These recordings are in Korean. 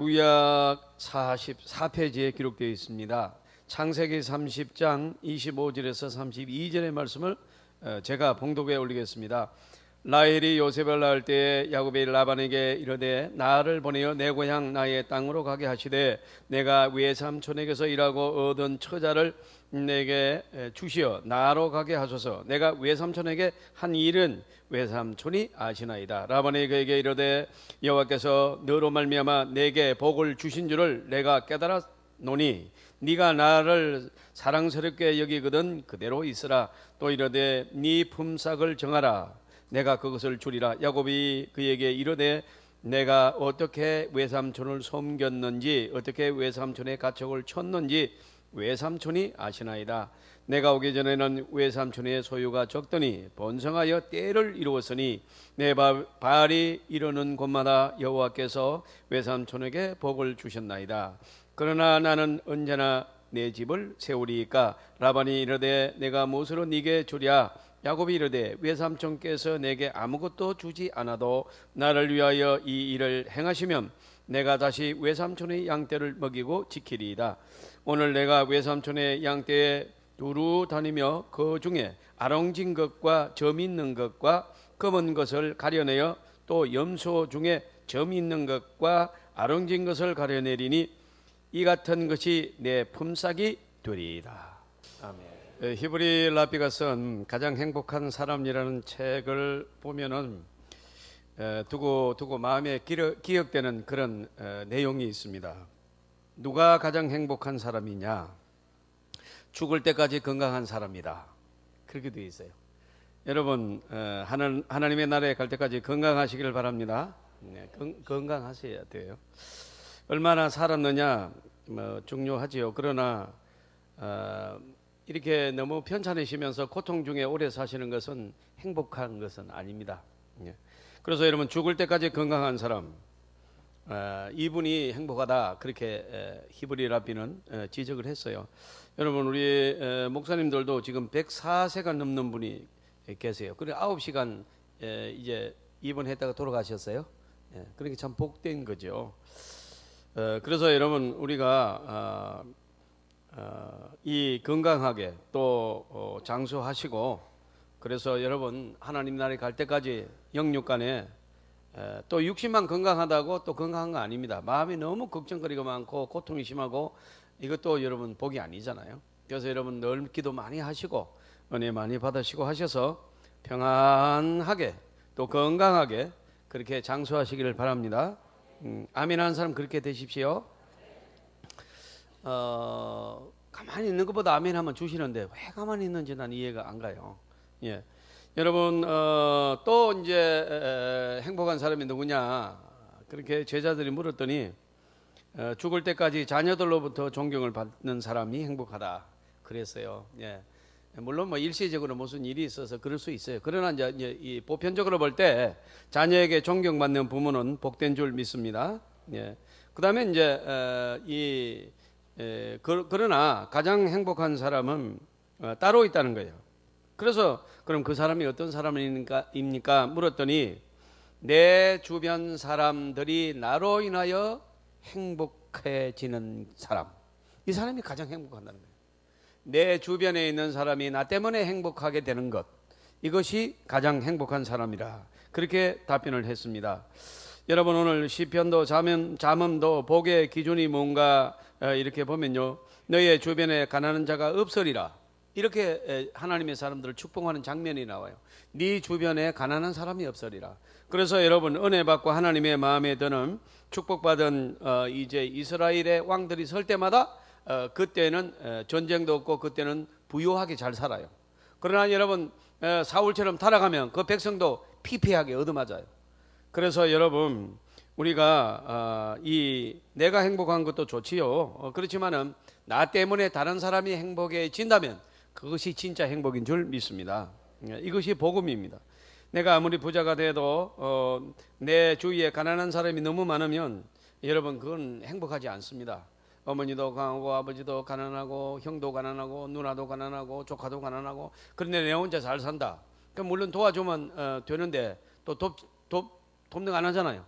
구약 44페이지에 기록되어 있습니다. 창세기 30장 25절에서 32절의 말씀을 제가 봉독에 올리겠습니다. 라헬이 요셉을 낳을 때에 야곱이 라반에게 이르되 나를 보내어 내 고향 나의 땅으로 가게 하시되 내가 외삼촌에게서 일하고 얻은 처자를 내게 주시어 나로 가게 하소서. 내가 외삼촌에게 한 일은 외삼촌이 아시나이다. 라반이 그에게 이르되 여호와께서 너로 말미암아 내게 복을 주신 줄을 내가 깨달았노니 네가 나를 사랑스럽게 여기거든 그대로 있으라. 또 이르되 네 품삯을 정하라. 내가 그것을 주리라. 야곱이 그에게 이르되 내가 어떻게 외삼촌을 섬겼는지 어떻게 외삼촌의 가축을 쳤는지 외삼촌이 아시나이다. 내가 오기 전에는 외삼촌의 소유가 적더니 번성하여 때를 이루었으니 내 발이 이르는 곳마다 여호와께서 외삼촌에게 복을 주셨나이다. 그러나 나는 언제나 내 집을 세우리이까. 라반이 이르되 내가 무엇으로 네게 주랴. 야곱이 이르되 외삼촌께서 내게 아무것도 주지 않아도 나를 위하여 이 일을 행하시면 내가 다시 외삼촌의 양떼를 먹이고 지키리이다. 오늘 내가 외삼촌의 양떼에 두루 다니며 그 중에 아롱진 것과 점 있는 것과 검은 것을 가려내어 또 염소 중에 점 있는 것과 아롱진 것을 가려내리니 이 같은 것이 내 품삯이 되리이다. 아멘. 히브리 라비가 쓴 가장 행복한 사람이라는 책을 보면은 두고 마음에 기억되는 그런 내용이 있습니다. 누가 가장 행복한 사람이냐? 죽을 때까지 건강한 사람이다. 그렇게 되어 있어요. 여러분 하나님의 나라에 갈 때까지 건강하시길 바랍니다. 네, 건강하셔야 돼요. 얼마나 살았느냐 중요하지요. 그러나 이렇게 너무 편찮으시면서 고통 중에 오래 사시는 것은 행복한 것은 아닙니다. 그래서 여러분 죽을 때까지 건강한 사람 이분이 행복하다 그렇게 히브리 라비는 지적을 했어요. 여러분 우리 목사님들도 지금 104세가 넘는 분이 계세요. 그래 9시간 이제 입원했다가 돌아가셨어요. 그러니까 참 복된 거죠. 그래서 여러분 우리가 이 건강하게 또 장수하시고 그래서 여러분 하나님 나라에 갈 때까지 영육간에 또 육신만 건강하다고 또 건강한 거 아닙니다. 마음이 너무 걱정거리가 많고 고통이 심하고 이것도 여러분 복이 아니잖아요. 그래서 여러분 늘 기도 많이 하시고 은혜 많이 받으시고 하셔서 평안하게 또 건강하게 그렇게 장수하시기를 바랍니다. 아멘 하는 사람 그렇게 되십시오. 가만히 있는 것보다 아멘 하면 주시는데 왜 가만히 있는지 난 이해가 안 가요. 예. 여러분 또 이제 행복한 사람이 누구냐 그렇게 제자들이 물었더니 죽을 때까지 자녀들로부터 존경을 받는 사람이 행복하다 그랬어요. 예. 물론 뭐 일시적으로 무슨 일이 있어서 그럴 수 있어요. 그러나 이제 이 보편적으로 볼 때 자녀에게 존경받는 부모는 복된 줄 믿습니다. 예. 그다음에 이제 그러나 가장 행복한 사람은 따로 있다는 거예요. 그래서 그럼 그 사람이 어떤 사람입니까? 물었더니 내 주변 사람들이 나로 인하여 행복해지는 사람. 이 사람이 가장 행복한다는 거예요. 내 주변에 있는 사람이 나 때문에 행복하게 되는 것. 이것이 가장 행복한 사람이라. 그렇게 답변을 했습니다. 여러분 오늘 시편도 잠언도 복의 기준이 뭔가 이렇게 보면요. 너의 주변에 가난한 자가 없으리라. 이렇게 하나님의 사람들을 축복하는 장면이 나와요. 네 주변에 가난한 사람이 없으리라. 그래서 여러분 은혜 받고 하나님의 마음에 드는 축복받은 이제 이스라엘의 왕들이 설 때마다 그때는 전쟁도 없고 그때는 부유하게 잘 살아요. 그러나 여러분 사울처럼 타락하면 그 백성도 피폐하게 얻어맞아요. 그래서 여러분 우리가 내가 행복한 것도 좋지요. 그렇지만은 나 때문에 다른 사람이 행복해진다면 그것이 진짜 행복인 줄 믿습니다. 이것이 복음입니다. 내가 아무리 부자가 돼도 내 주위에 가난한 사람이 너무 많으면 여러분 그건 행복하지 않습니다. 어머니도 가난하고 아버지도 가난하고 형도 가난하고 누나도 가난하고 조카도 가난하고 그런데 내 혼자 잘 산다. 그럼 물론 도와주면 되는데 또 돕는 거 안 하잖아요.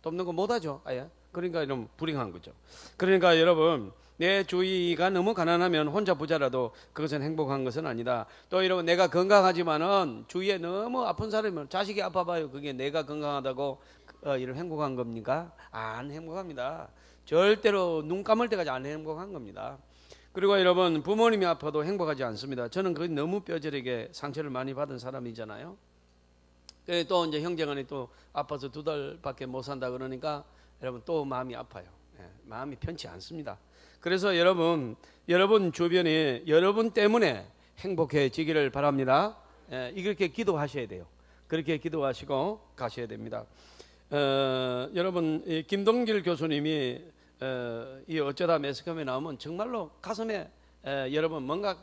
돕는 거 못 하죠. 아예 그러니까 이런 불행한 거죠. 그러니까 여러분, 내 주위가 너무 가난하면 혼자 부자라도 그것은 행복한 것은 아니다. 또 여러분, 내가 건강하지만은 주위에 너무 아픈 사람이면 자식이 아파봐요. 그게 내가 건강하다고 이런 행복한 겁니까? 안 행복합니다. 절대로 눈 감을 때까지 안 행복한 겁니다. 그리고 여러분, 부모님이 아파도 행복하지 않습니다. 저는 그 너무 뼈저리게 상처를 많이 받은 사람이잖아요. 또 이제 형제간에 또 아파서 2달밖에 못 산다 그러니까 여러분 또 마음이 아파요. 마음이 편치 않습니다. 그래서 여러분 주변에 여러분 때문에 행복해지기를 바랍니다. 이렇게 기도하셔야 돼요. 그렇게 기도하시고 가셔야 됩니다. 여러분, 김동길 교수님이 이 어쩌다 매스컴에 나오면 정말로 가슴에 여러분 뭔가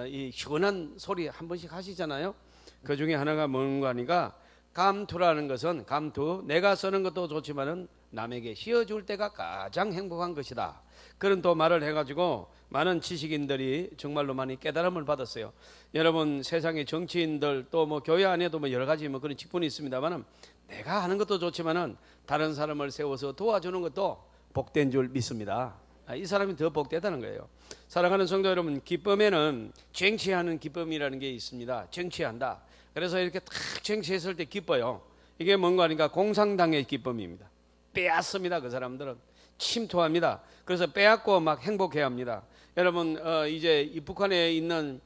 이 시원한 소리 한 번씩 하시잖아요. 그 중에 하나가 뭔가 하니까, 감투라는 것은, 감투, 내가 쓰는 것도 좋지만은 남에게 씌워줄 때가 가장 행복한 것이다. 그런 또 말을 해가지고 많은 지식인들이 정말로 많이 깨달음을 받았어요. 여러분, 세상의 정치인들 또 뭐 교회 안에도 뭐 여러 가지 뭐 그런 직분이 있습니다만은, 내가 하는 것도 좋지만은 다른 사람을 세워서 도와주는 것도 복된 줄 믿습니다. 이 사람이 더 복되다는 거예요. 사랑하는 성도 여러분, 기쁨에는 쟁취하는 기쁨이라는 게 있습니다. 쟁취한다. 그래서 이렇게 탁 쟁취했을 때 기뻐요. 이게 뭔가 하니까 공상당의 기쁨입니다. 빼앗습니다. 그 사람들은 침투합니다. 그래서 빼앗고 막 행복해합니다. 여러분, 이제 이 북한에 있는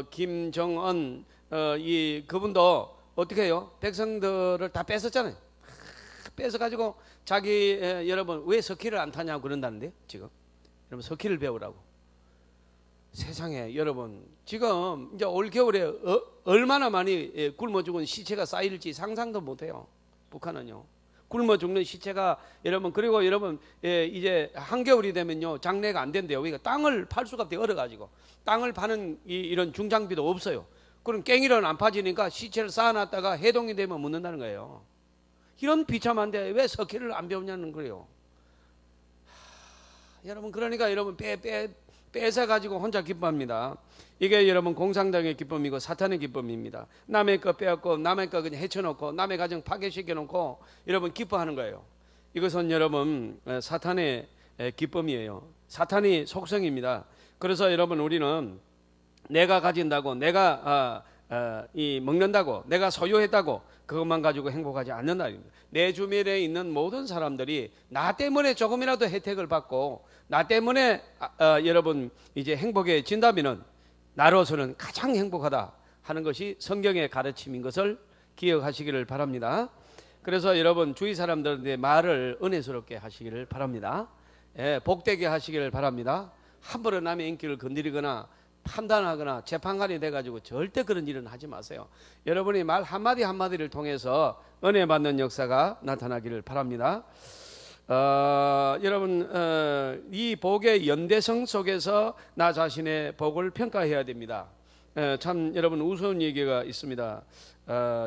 김정은 그분도 어떻게 해요? 백성들을 다 뺏었잖아요. 뺏어가지고 자기 여러분 왜 스키를 안 타냐고 그런다는데요. 지금 여러분 스키를 배우라고. 세상에 여러분, 지금 이제 올 겨울에 얼마나 많이 굶어 죽은 시체가 쌓일지 상상도 못해요. 북한은요. 굶어 죽는 시체가 여러분, 그리고 여러분 이제 한겨울이 되면요 장례가 안 된대요. 그러니까 땅을 팔 수가 없대요. 얼어가지고 땅을 파는 이런 중장비도 없어요. 그럼 깽이는 안 파지니까 시체를 쌓아놨다가 해동이 되면 묻는다는 거예요. 이런 비참한데 왜 석회를 안 배우냐는 거예요. 여러분, 그러니까 여러분 뺏어 가지고 혼자 기뻐합니다. 이게 여러분 공상당의 기쁨이고 사탄의 기쁨입니다. 남의 거 빼앗고 남의 거 그냥 헤쳐놓고 남의 가정 파괴시켜 놓고 여러분 기뻐하는 거예요. 이것은 여러분 사탄의 기쁨이에요. 사탄의 속성입니다. 그래서 여러분, 우리는 내가 가진다고, 내가 먹는다고, 내가 소유했다고 그것만 가지고 행복하지 않는다. 내 주변에 있는 모든 사람들이 나 때문에 조금이라도 혜택을 받고 나 때문에 여러분 이제 행복해진다면은 나로서는 가장 행복하다 하는 것이 성경의 가르침인 것을 기억하시기를 바랍니다. 그래서 여러분 주위 사람들한테 말을 은혜스럽게 하시기를 바랍니다. 복되게 하시기를 바랍니다. 함부로 남의 인기를 건드리거나 판단하거나 재판관이 돼가지고 절대 그런 일은 하지 마세요. 여러분이 말 한마디 한마디를 통해서 은혜 받는 역사가 나타나기를 바랍니다. 여러분, 이 복의 연대성 속에서 나 자신의 복을 평가해야 됩니다. 참 여러분 우스운 얘기가 있습니다.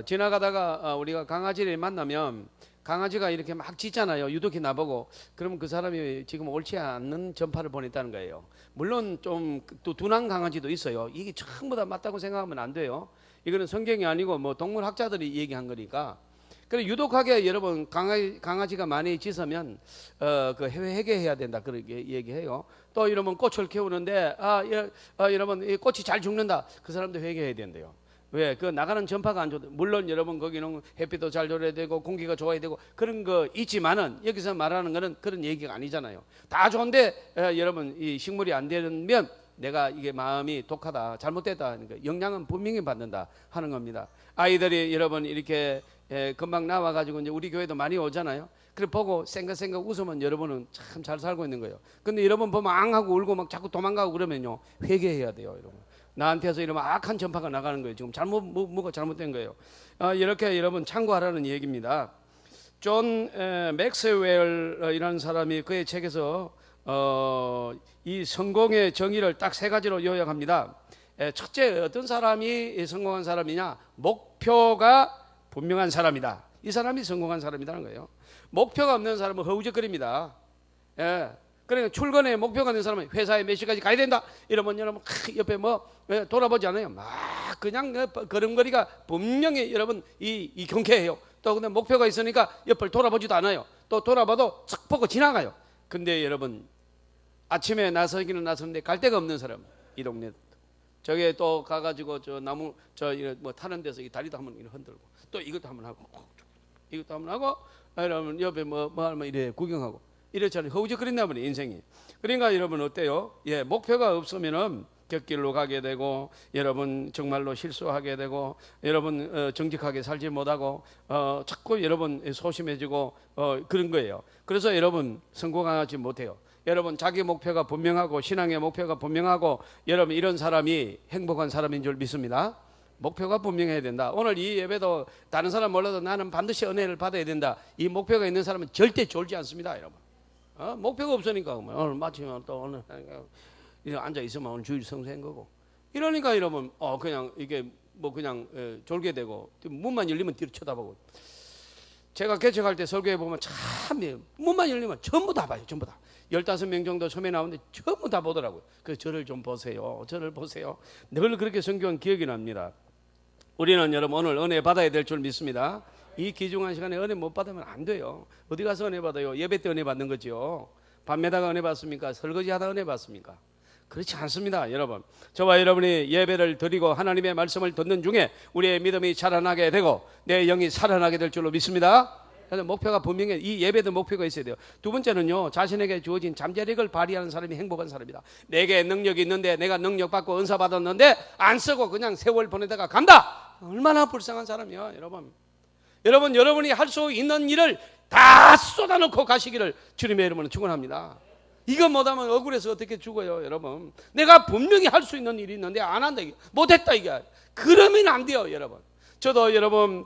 지나가다가 우리가 강아지를 만나면 강아지가 이렇게 막 짖잖아요. 유독히 나보고. 그러면 그 사람이 지금 옳지 않는 전파를 보냈다는 거예요. 물론 좀 또 둔한 강아지도 있어요. 이게 전부 다 맞다고 생각하면 안 돼요. 이거는 성경이 아니고 뭐 동물학자들이 얘기한 거니까. 그래 유독하게 여러분 강아지가 많이 짖으면 그 회개해야 된다 그렇게 얘기해요. 또 이러면 꽃을 키우는데 여러분 이 꽃이 잘 죽는다. 그 사람도 회개해야 된대요. 왜? 그 나가는 전파가 안 좋다. 물론 여러분 거기는 햇빛도 잘 줘야 되고 공기가 좋아야 되고 그런 거 있지만은 여기서 말하는 거는 그런 얘기가 아니잖아요. 다 좋은데 여러분 이 식물이 안 되면 내가 이게 마음이 독하다, 잘못됐다 하니까 영향은 분명히 받는다 하는 겁니다. 아이들이 여러분 이렇게 금방 나와가지고 이제 우리 교회도 많이 오잖아요. 그래 보고 생각생각 웃으면 여러분은 참 잘 살고 있는 거예요. 근데 여러분 보면 앙하고 울고 막 자꾸 도망가고 그러면요 회개해야 돼요, 여러분. 나한테서 이러면 악한 전파가 나가는 거예요. 지금 뭐가 잘못된 거예요. 이렇게 여러분 참고하라는 얘기입니다. 존 맥스웰이라는 사람이 그의 책에서 이 성공의 정의를 딱 3가지로 요약합니다. 첫째, 어떤 사람이 성공한 사람이냐? 목표가 분명한 사람이다. 이 사람이 성공한 사람이라는 거예요. 목표가 없는 사람은 허우적거립니다. 그러니까 출근에 목표가 있는 사람은 회사에 몇 시까지 가야 된다 이러면 여러분 옆에 뭐 돌아보지 않아요. 막 그냥 걸음걸이가 분명히 여러분 이 경쾌해요. 또 근데 목표가 있으니까 옆을 돌아보지도 않아요. 또 돌아봐도 척 보고 지나가요. 근데 여러분 아침에 나서기는 나섰는데 갈 데가 없는 사람, 이 동네 저게 또 가가지고 저 나무 뭐 타는 데서 이 다리도 한번 흔들고 또 이것도 한번 하고 이것도 한번 하고 여러분 옆에 뭐 하면 이래 구경하고 이렇잖아요. 허우적거린다 보니 인생이. 그러니까 여러분 어때요? 예, 목표가 없으면은 곁길로 가게 되고 여러분 정말로 실수하게 되고 여러분 정직하게 살지 못하고 자꾸 여러분 소심해지고 그런 거예요. 그래서 여러분 성공하지 못해요. 여러분 자기 목표가 분명하고 신앙의 목표가 분명하고 여러분 이런 사람이 행복한 사람인 줄 믿습니다. 목표가 분명해야 된다. 오늘 이 예배도 다른 사람 몰라도 나는 반드시 은혜를 받아야 된다. 이 목표가 있는 사람은 절대 졸지 않습니다, 여러분. 목표가 없으니까 오늘 마치면 또 오늘 앉아 있으면 오늘 주일 성수한 거고. 이러니까 여러분 그냥 이게 뭐 그냥 졸게 되고 문만 열리면 뒤로 쳐다보고. 제가 개척할 때 설교해 보면 참 문만 열리면 전부 다 봐요, 전부 다. 15명 정도 처음에 나오는데 전부 다 보더라고요. 그래서 저를 좀 보세요, 저를 보세요. 늘 그렇게 성경은 기억이 납니다. 우리는 여러분 오늘 은혜 받아야 될 줄 믿습니다. 이 귀중한 시간에 은혜 못 받으면 안 돼요. 어디 가서 은혜 받아요? 예배 때 은혜 받는 거죠. 밤에다가 은혜 받습니까? 설거지하다 은혜 받습니까? 그렇지 않습니다, 여러분. 저와 여러분이 예배를 드리고 하나님의 말씀을 듣는 중에 우리의 믿음이 자라나게 되고 내 영이 살아나게 될 줄로 믿습니다. 그래서 목표가 분명해. 이 예배도 목표가 있어야 돼요. 두 번째는요, 자신에게 주어진 잠재력을 발휘하는 사람이 행복한 사람이다. 내게 능력이 있는데 내가 능력 받고 은사 받았는데 안 쓰고 그냥 세월 보내다가 간다. 얼마나 불쌍한 사람이야, 여러분. 여러분이 할 수 있는 일을 다 쏟아놓고 가시기를 주님의 이름으로 축원합니다. 이거 못하면 억울해서 어떻게 죽어요, 여러분. 내가 분명히 할 수 있는 일이 있는데 안 한다, 못했다 이게. 그러면 안 돼요, 여러분. 저도 여러분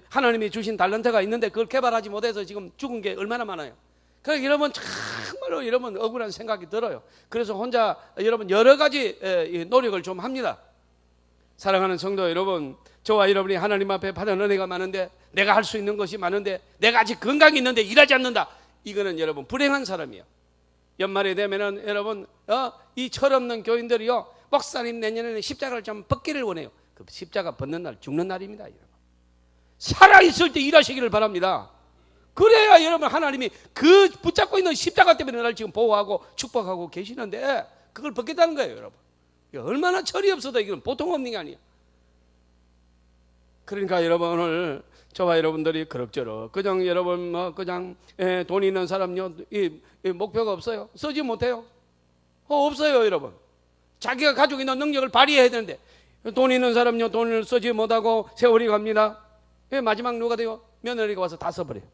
하나님이 주신 달란트가 있는데 그걸 개발하지 못해서 지금 죽은 게 얼마나 많아요. 그러니까 여러분 정말로 여러분 억울한 생각이 들어요. 그래서 혼자 여러분 여러 가지 노력을 좀 합니다. 사랑하는 성도 여러분, 저와 여러분이 하나님 앞에 받은 은혜가 많은데 내가 할 수 있는 것이 많은데 내가 아직 건강이 있는데 일하지 않는다. 이거는 여러분 불행한 사람이에요. 연말이 되면은 여러분 이 철없는 교인들이요, 목사님 내년에는 십자가를 좀 벗기를 원해요. 그 십자가 벗는 날 죽는 날입니다, 여러분. 살아있을 때 일하시기를 바랍니다. 그래야 여러분 하나님이 그 붙잡고 있는 십자가 때문에 나를 지금 보호하고 축복하고 계시는데 그걸 벗겠다는 거예요, 여러분. 얼마나 철이 없어도 이건 보통 없는 게 아니에요. 그러니까 여러분 오늘 저와 여러분들이 그럭저럭 그냥 여러분 그냥 돈 있는 사람요 이 목표가 없어요. 쓰지 못해요. 없어요, 여러분. 자기가 가지고 있는 능력을 발휘해야 되는데 돈 있는 사람요 돈을 쓰지 못하고 세월이 갑니다. 마지막 누가 돼요? 며느리가 와서 다 써버려요.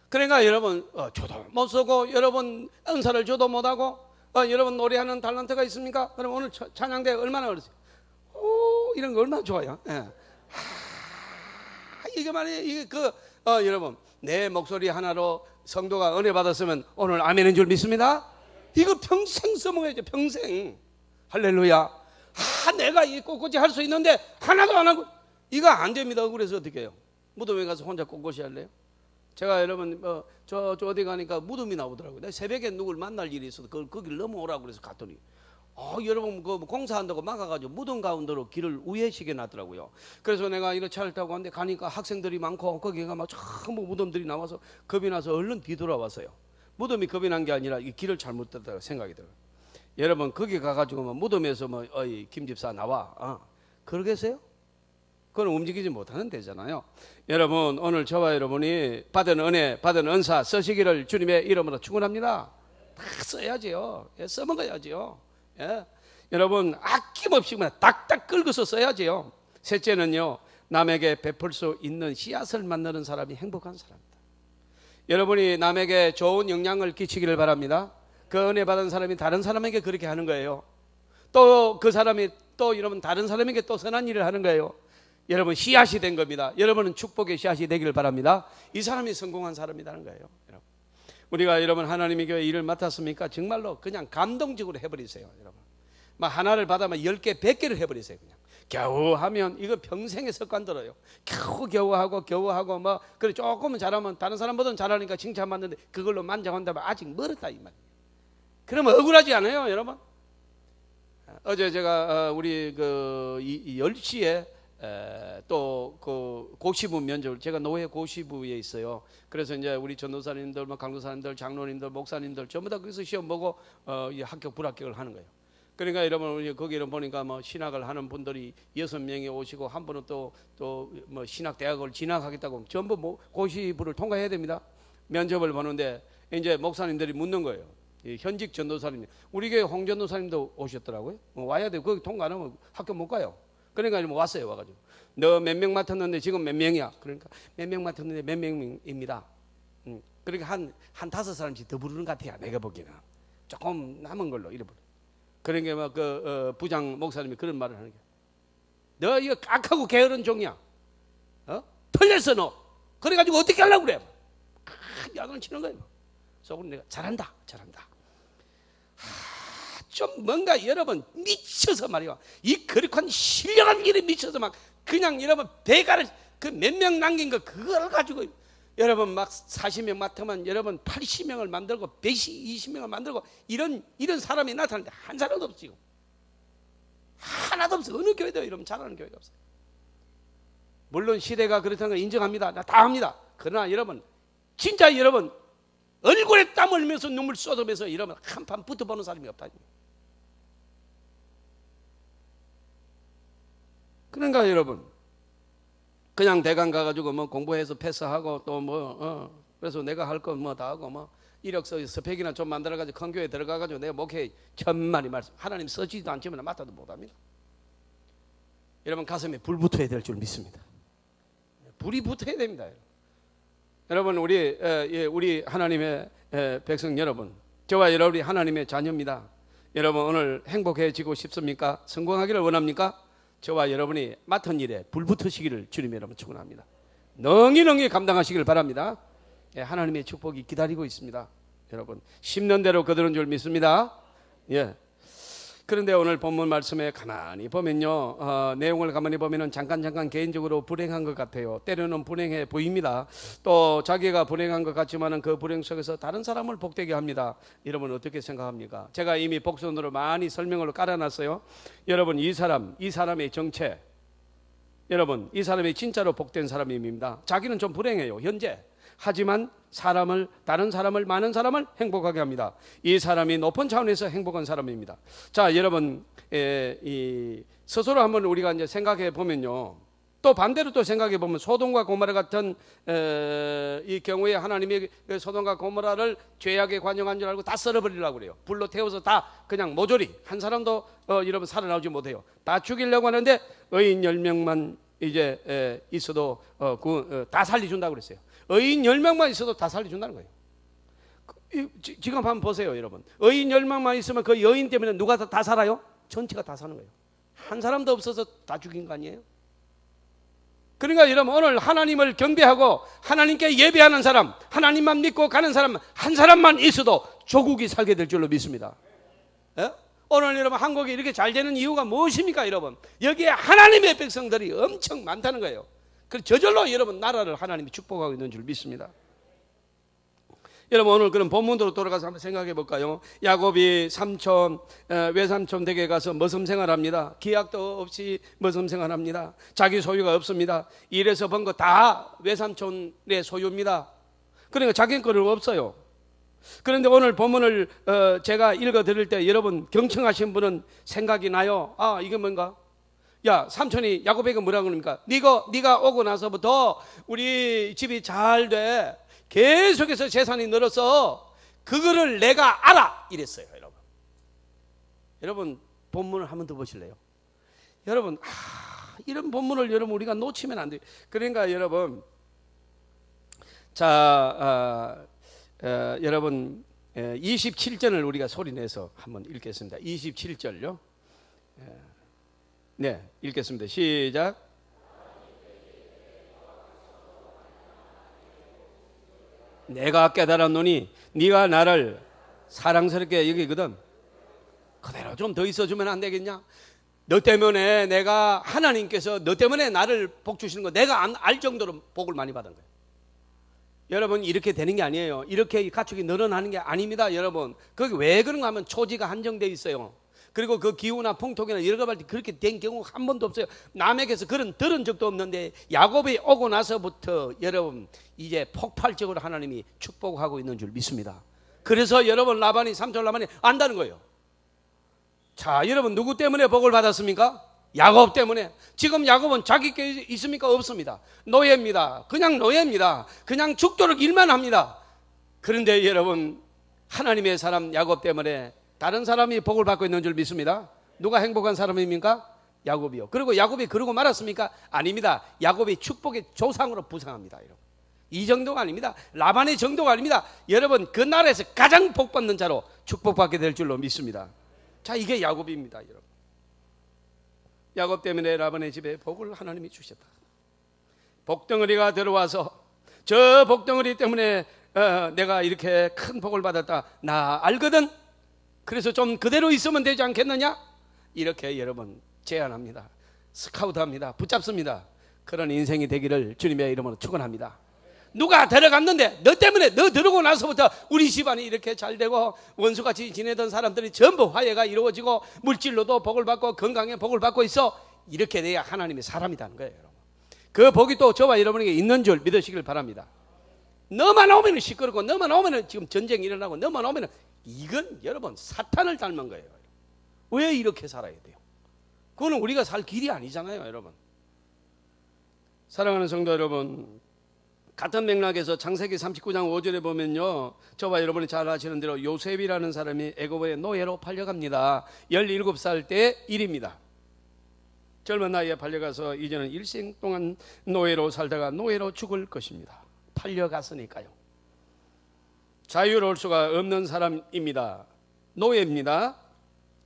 그러니까 여러분 줘도 못 쓰고 여러분 은사를 줘도 못하고 여러분 노래하는 달란트가 있습니까? 그럼 오늘 찬양대 얼마나 어렸어요? 이런 거 얼마나 좋아요. 예. 이게 말이에요. 이게 여러분 내 목소리 하나로 성도가 은혜 받았으면 오늘 아멘인 줄 믿습니다. 이거 평생 써먹어야죠. 평생. 할렐루야. 내가 이 꼿꼿이 할 수 있는데 하나도 안 하고 이거 안 됩니다. 그래서 어떻게 해요? 무덤에 가서 혼자 꼿꼿이 할래요? 제가 여러분 저 어디 가니까 무덤이 나오더라고요. 내가 새벽에 누굴 만날 일이 있어서 거기를 넘어오라고 그래서 갔더니 여러분 그 공사한다고 막아가지고 무덤 가운데로 길을 우회시켜 놨더라고요. 그래서 내가 이런 차를 타고 왔는데 가니까 학생들이 많고 거기가 막 전부 무덤들이 나와서 겁이 나서 얼른 뒤돌아왔어요. 무덤이 겁이 난 게 아니라 이 길을 잘못 들었다고 생각이 들어요. 여러분 거기 가가지고 무덤에서 어이 김 집사 나와 그러겠어요? 그건 움직이지 못하는 데잖아요. 여러분 오늘 저와 여러분이 받은 은혜 받은 은사 쓰시기를 주님의 이름으로 축원합니다. 다 써야지요. 써먹어야지요. 여러분 아낌없이 딱딱 긁어서 써야지요. 셋째는요, 남에게 베풀 수 있는 씨앗을 만드는 사람이 행복한 사람입니다. 여러분이 남에게 좋은 영향을 끼치기를 바랍니다. 그 은혜 받은 사람이 다른 사람에게 그렇게 하는 거예요. 또 그 사람이 또 여러분 다른 사람에게 또 선한 일을 하는 거예요. 여러분 씨앗이 된 겁니다. 여러분은 축복의 씨앗이 되기를 바랍니다. 이 사람이 성공한 사람이라는 거예요. 여러분. 우리가 여러분 하나님의 교회 일을 맡았습니까? 정말로 그냥 감동적으로 해버리세요. 여러분 막 하나를 받으면 10개 100개를 해버리세요. 그냥 겨우 하면 이거 평생의 습관 들어요. 겨우 하고 그래 조금은 잘하면 다른 사람보다는 잘하니까 칭찬받는데 그걸로 만족한다면 아직 멀었다 이 말이에요. 그러면 억울하지 않아요, 여러분? 어제 제가 우리 10시에 또 그 고시부 면접을, 제가 노회 고시부에 있어요. 그래서 이제 우리 전도사님들, 강도사님들, 장로님들, 목사님들 전부 다 거기서 시험 보고 이제 합격 불합격을 하는 거예요. 그러니까 여러분 거기를 보니까 뭐 신학을 하는 분들이 6명이 오시고, 한 분은 또 뭐 신학 대학을 진학하겠다고 전부 뭐 고시부를 통과해야 됩니다. 면접을 보는데 이제 목사님들이 묻는 거예요. 이 현직 전도사님, 우리 교회 홍 전도사님도 오셨더라고요. 와야 돼. 거기 통과 안 하면 학교 못 가요. 그러니까 뭐 왔어요. 와가지고 너 몇 명 맡았는데 지금 몇 명이야? 그러니까 몇 명 맡았는데 몇 명입니다. 그러니까 한 5사람씩 더 부르는 것 같아요. 내가 보기에는 조금 남은 걸로 이래 부르. 그러니까 막 부장 목사님이 그런 말을 하는 거야. 너 이거 악하고 게으른 종이야. 틀렸어 너. 그래가지고 어떻게 하려고 그래? 야단을 치는 거예요. 그래서 내가 잘한다. 좀 뭔가 여러분 미쳐서 말이야. 이 거룩한 신령한 길에 미쳐서 막 그냥 여러분 배가를 그 몇 명 남긴 거 그걸 가지고 여러분 막 40명 맡으면 여러분 80명을 만들고 120명을 만들고 이런 사람이 나타나는데 한 사람도 없어. 지금 하나도 없어. 어느 교회도 여러분 잘하는 교회가 없어요. 물론 시대가 그렇다는 걸 인정합니다. 나 다 합니다. 그러나 여러분 진짜 여러분 얼굴에 땀 흘리면서 눈물 쏟으면서 여러분 한판 붙어보는 사람이 없다. 그러니까 여러분 그냥 대강 가가지고 뭐 공부해서 패스하고 또 뭐 그래서 내가 할 건 뭐 다 하고 뭐 이력서 스펙이나 좀 만들어가지고 큰 교회 들어가가지고 내가 목회 천만이 말씀 하나님 써지도 않지만 맡아도 못합니다. 여러분 가슴에 불 붙어야 될 줄 믿습니다. 불이 붙어야 됩니다. 여러분 우리 하나님의 백성 여러분, 저와 여러분이 하나님의 자녀입니다. 여러분 오늘 행복해지고 싶습니까? 성공하기를 원합니까? 저와 여러분이 맡은 일에 불 붙으시기를 주님 여러분 축원합니다. 능히 감당하시기를 바랍니다. 하나님의 축복이 기다리고 있습니다. 여러분 심는 대로 거두는 줄 믿습니다. 예. 그런데 오늘 본문 말씀에 가만히 보면요, 내용을 가만히 보면은 잠깐 개인적으로 불행한 것 같아요. 때로는 불행해 보입니다. 또 자기가 불행한 것 같지만은 그 불행 속에서 다른 사람을 복되게 합니다. 여러분 어떻게 생각합니까? 제가 이미 복선으로 많이 설명을 깔아놨어요. 여러분 이 사람의 정체, 여러분 이 사람이 진짜로 복된 사람입니다. 자기는 좀 불행해요 현재. 하지만 다른 사람을, 많은 사람을 행복하게 합니다. 이 사람이 높은 차원에서 행복한 사람입니다. 자, 여러분, 스스로 한번 우리가 이제 생각해 보면요. 또 반대로 또 생각해 보면 소돔과 고모라 같은 이 경우에 하나님이 소돔과 고모라를 죄악에 관용한 줄 알고 다 썰어버리려고 그래요. 불로 태워서 다 그냥 모조리 한 사람도 여러분 살아나오지 못해요. 다 죽이려고 하는데 의인 10명만 이제 있어도 다 살려준다고 그랬어요. 의인 10명만 있어도 다 살려준다는 거예요. 지금 한번 보세요 여러분. 의인 10명만 있으면 그 여인 때문에 누가 다 살아요? 전체가 다 사는 거예요. 한 사람도 없어서 다 죽인 거 아니에요? 그러니까 여러분 오늘 하나님을 경배하고 하나님께 예배하는 사람, 하나님만 믿고 가는 사람 한 사람만 있어도 조국이 살게 될 줄로 믿습니다. 예? 오늘 여러분 한국이 이렇게 잘 되는 이유가 무엇입니까 여러분? 여기에 하나님의 백성들이 엄청 많다는 거예요. 그래서 저절로 여러분 나라를 하나님이 축복하고 있는 줄 믿습니다. 여러분 오늘 그럼 본문으로 돌아가서 한번 생각해 볼까요? 야곱이 외삼촌 댁에 가서 머슴 생활합니다. 기약도 없이 머슴 생활합니다. 자기 소유가 없습니다. 일해서 번 거 다 외삼촌의 소유입니다. 그러니까 자기 거는 없어요. 그런데 오늘 본문을 제가 읽어 드릴 때 여러분 경청하신 분은 생각이 나요. 아 이게 뭔가? 야 삼촌이 야곱에게 뭐라고 그럽니까? 네가 오고 나서부터 우리 집이 잘 돼. 계속해서 재산이 늘어서 그거를 내가 알아 이랬어요. 여러분 본문을 한번 더 보실래요? 여러분 이런 본문을 여러분 우리가 놓치면 안 돼요. 그러니까 여러분 자 여러분 27절을 우리가 소리내서 한번 읽겠습니다. 27절요. 네, 읽겠습니다. 시작. 내가 깨달았노니 네가 나를 사랑스럽게 여기거든. 그대로 좀 더 있어주면 안 되겠냐? 너 때문에 내가 하나님께서 너 때문에 나를 복 주시는 거 내가 알 정도로 복을 많이 받은 거예요. 여러분 이렇게 되는 게 아니에요. 이렇게 가축이 늘어나는 게 아닙니다. 여러분 거기 왜 그런가 하면 초지가 한정되어 있어요. 그리고 그 기후나 풍토기나 여러 가지 그렇게 된 경우가 한 번도 없어요. 남에게서 그런 들은 적도 없는데 야곱이 오고 나서부터 여러분 이제 폭발적으로 하나님이 축복하고 있는 줄 믿습니다. 그래서 여러분 라반이 삼촌 라반이 안다는 거예요. 자, 여러분 누구 때문에 복을 받았습니까? 야곱 때문에. 지금 야곱은 자기 게 있습니까? 없습니다. 노예입니다. 그냥 노예입니다. 그냥 죽도록 일만 합니다. 그런데 여러분 하나님의 사람 야곱 때문에 다른 사람이 복을 받고 있는 줄 믿습니다. 누가 행복한 사람입니까? 야곱이요. 그리고 야곱이 그러고 말았습니까? 아닙니다. 야곱이 축복의 조상으로 부상합니다. 여러분. 이 정도가 아닙니다. 라반의 정도가 아닙니다. 여러분 그 나라에서 가장 복 받는 자로 축복받게 될 줄로 믿습니다. 자, 이게 야곱입니다. 여러분. 야곱 때문에 라반의 집에 복을 하나님이 주셨다. 복덩어리가 들어와서 저 복덩어리 때문에 내가 이렇게 큰 복을 받았다. 나 알거든. 그래서 좀 그대로 있으면 되지 않겠느냐? 이렇게 여러분 제안합니다. 스카우트합니다. 붙잡습니다. 그런 인생이 되기를 주님의 이름으로 축원합니다. 누가 데려갔는데 너 때문에 너 들어오고 나서부터 우리 집안이 이렇게 잘 되고 원수같이 지내던 사람들이 전부 화해가 이루어지고 물질로도 복을 받고 건강에 복을 받고 있어. 이렇게 돼야 하나님의 사람이라는 거예요. 여러분. 그 복이 또 저와 여러분에게 있는 줄 믿으시길 바랍니다. 너만 오면 시끄럽고 너만 오면 지금 전쟁이 일어나고 너만 오면 이건 여러분 사탄을 닮은 거예요. 왜 이렇게 살아야 돼요? 그거는 우리가 살 길이 아니잖아요. 여러분. 사랑하는 성도 여러분, 같은 맥락에서 창세기 39장 5절에 보면요, 저와 여러분이 잘 아시는 대로 요셉이라는 사람이 애굽의 노예로 팔려갑니다. 17살 때 일입니다. 젊은 나이에 팔려가서 이제는 일생 동안 노예로 살다가 노예로 죽을 것입니다. 팔려갔으니까요. 자유로울 수가 없는 사람입니다. 노예입니다.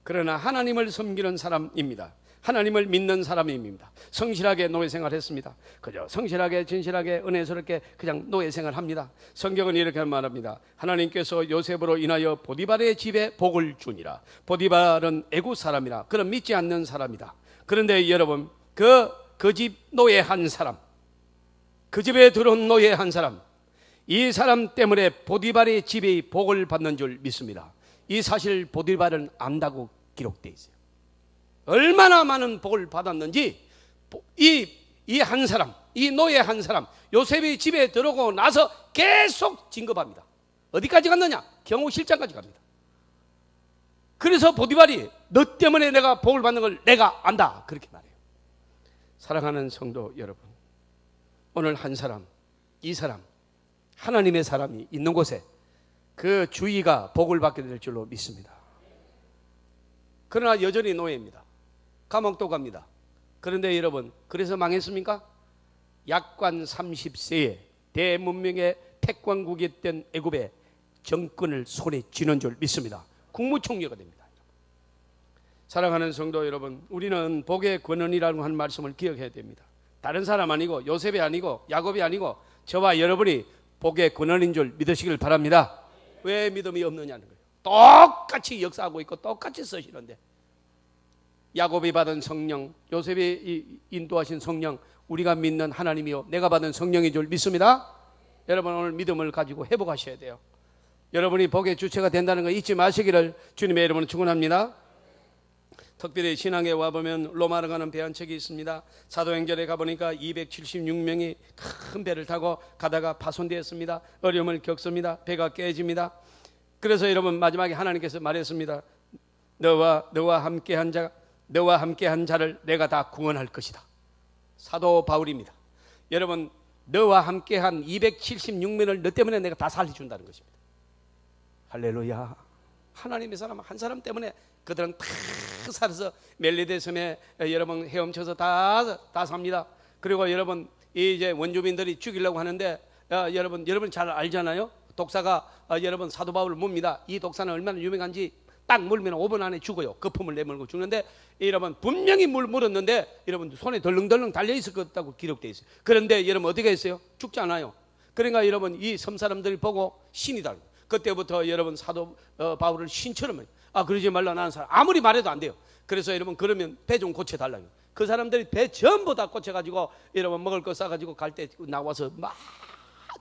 그러나 하나님을 섬기는 사람입니다. 하나님을 믿는 사람입니다. 성실하게 노예 생활했습니다. 그저 성실하게 진실하게 은혜스럽게 그냥 노예 생활합니다. 성경은 이렇게 말합니다. 하나님께서 요셉으로 인하여 보디발의 집에 복을 주니라. 보디발은 애굽 사람이라. 그런 믿지 않는 사람이다. 그런데 여러분 그 집 노예 한 사람, 그 집에 들어온 노예 한 사람, 이 사람 때문에 보디발의 집이 복을 받는 줄 믿습니다. 이 사실 보디발은 안다고 기록되어 있어요. 얼마나 많은 복을 받았는지 이 한 사람, 이 노예 한 사람, 요셉이 집에 들어오고 나서 계속 진급합니다. 어디까지 갔느냐? 경호실장까지 갑니다. 그래서 보디발이 너 때문에 내가 복을 받는 걸 내가 안다 그렇게 말해요. 사랑하는 성도 여러분, 오늘 한 사람, 이 사람, 하나님의 사람이 있는 곳에 그 주위가 복을 받게 될 줄로 믿습니다. 그러나 여전히 노예입니다. 감옥도 갑니다. 그런데 여러분, 그래서 망했습니까? 약관 30세에 대문명의 패권국이 된 애굽의 정권을 손에 쥐는 줄 믿습니다. 국무총리가 됩니다. 사랑하는 성도 여러분, 우리는 복의 권원이라고 하는 말씀을 기억해야 됩니다. 다른 사람 아니고 요셉이 아니고 야곱이 아니고 저와 여러분이 복의 권원인 줄 믿으시길 바랍니다. 왜 믿음이 없느냐는 거예요. 똑같이 역사하고 있고 똑같이 쓰시는데 야곱이 받은 성령, 요셉이 인도하신 성령, 우리가 믿는 하나님이요 내가 받은 성령인 줄 믿습니다. 여러분 오늘 믿음을 가지고 회복하셔야 돼요. 여러분이 복의 주체가 된다는 거 잊지 마시기를 주님의 이름으로 축원합니다. 특별히 신앙에 와보면 로마로 가는 배 한 척이 있습니다. 사도행전에 가보니까 276명이 큰 배를 타고 가다가 파손되었습니다. 어려움을 겪습니다. 배가 깨집니다. 그래서 여러분 마지막에 하나님께서 말했습니다. 너와 함께한 자를 내가 다 구원할 것이다. 사도 바울입니다. 여러분 너와 함께한 276명을 너 때문에 내가 다 살려준다는 것입니다. 할렐루야. 하나님의 사람 한 사람 때문에 그들은 다 살아서 멜리데 섬에 여러분 헤엄쳐서 다 삽니다. 그리고 여러분 이제 원주민들이 죽이려고 하는데 여러분 잘 알잖아요. 독사가 여러분 사도 바울을 묻니다. 이 독사는 얼마나 유명한지 딱 물면 5분 안에 죽어요. 거품을 내밀고 죽는데 여러분 분명히 물었는데 여러분 손에 덜렁덜렁 달려있을 것 같다고 기록되어 있어요. 그런데 여러분 어떻게 했어요? 죽지 않아요. 그러니까 여러분 이 섬 사람들이 보고 신이다. 그때부터 여러분 사도 바울을 신처럼 그러지 말라 나는 사람 아무리 말해도 안 돼요. 그래서 여러분 그러면 배 좀 고쳐달라요. 그 사람들이 배 전부 다 고쳐가지고 여러분 먹을 거 싸가지고 갈 때 나와서 막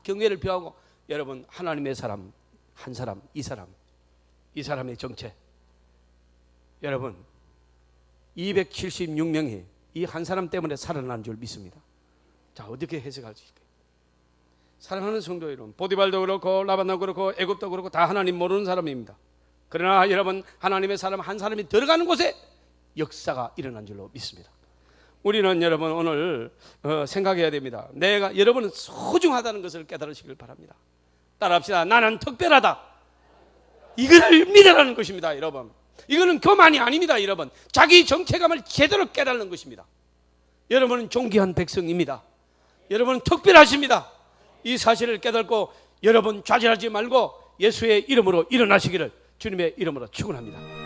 경외를 표하고 여러분 하나님의 사람 한 사람 이 사람의 정체 여러분 276명이 이 한 사람 때문에 살아난 줄 믿습니다. 자, 어떻게 해석할 수 있을까요? 사랑하는 성도 여러분, 보디발도 그렇고 라반도 그렇고 애굽도 그렇고 다 하나님 모르는 사람입니다. 그러나 여러분, 하나님의 사람 한 사람이 들어가는 곳에 역사가 일어난 줄로 믿습니다. 우리는 여러분 오늘 생각해야 됩니다. 내가 여러분은 소중하다는 것을 깨달으시길 바랍니다. 따라합시다. 나는 특별하다. 이걸 믿으라는 것입니다. 여러분, 이거는 교만이 아닙니다. 여러분, 자기 정체감을 제대로 깨닫는 것입니다. 여러분은 존귀한 백성입니다. 여러분은 특별하십니다. 이 사실을 깨닫고 여러분 좌절하지 말고 예수의 이름으로 일어나시기를 주님의 이름으로 축원합니다.